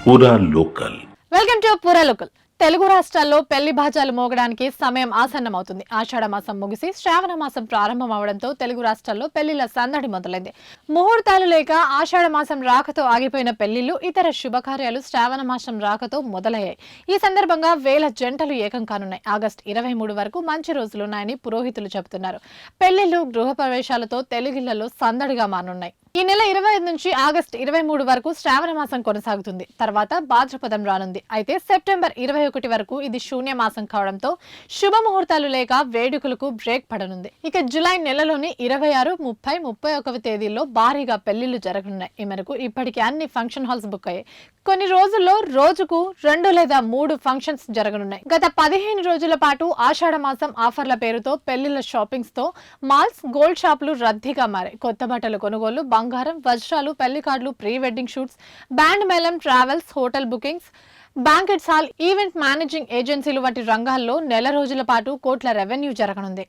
పూరా local. Welcome to పూరా local. Telugu రాష్ట్రాల్లో పెళ్లి బాజాలు మోగడానికి సమయం ఆసన్నమవుతుంది. ఆషాఢ మాసం ముగిసి శ్రావణ మాసం ప్రారంభం అవడంతో తెలుగు రాష్ట్రాల్లో పెళ్లిళ్ల సందడి మొదలైంది. ముహూర్తాలు లేక ఆషాఢ మాసం రాకతో ఆగిపోయిన పెళ్లిళ్లు, ఇతర శుభకార్యాలు శ్రావణ మాసం రాకతో మొదలయ్యాయి. ఈ సందర్భంగా వేల జంటలు ఏకం కానున్నాయి. ఆగస్టు 23 వరకు మంచి రోజులున్నాయని పురోహితులు చెబుతున్నారు. పెళ్లిళ్లు, గృహప్రవేశాలతో తెలుగిళ్లలో సందడిగా మారనున్నాయి. ఈ నెల 25 నుంచి ఆగస్టు 23 వరకు శ్రావణ మాసం కొనసాగుతుంది. తర్వాత భాద్రపదం రానుంది. అయితే సెప్టెంబర్ 21 వరకు ఇది శూన్య మాసం కావడంతో శుభముహూర్తాలు లేక వేడుకలకు బ్రేక్ పడనుంది. ఇక జూలై నెలలోని 26, 30, 31 తేదీల్లో భారీగా పెళ్లిళ్లు జరగనున్నాయి. ఈ మేరకు ఇప్పటికే అన్ని ఫంక్షన్ హాల్స్ బుక్ అయ్యాయి. కొన్ని రోజుల్లో రోజుకు 2 లేదా 3 ఫంక్షన్స్ జరగనున్నాయి. గత 15 రోజుల పాటు ఆషాఢ మాసం ఆఫర్ల పేరుతో పెళ్లిళ్ల షాపింగ్స్ తో మాల్స్, గోల్డ్ షాపులు రద్దీగా మారాయి. కొత్త బట్టల కొనుగోలు, బంగారం, వజ్రాలు, పెళ్లి కార్డులు, ప్రీ వెడ్డింగ్ షూట్స్, బ్యాండ్ మేళం, travels, hotel bookings, banquets hall, event managing ఏజెన్సీలు వంటి రంగాల్లో నెల రోజుల పాటు కోట్ల రెవెన్యూ జరగనుంది.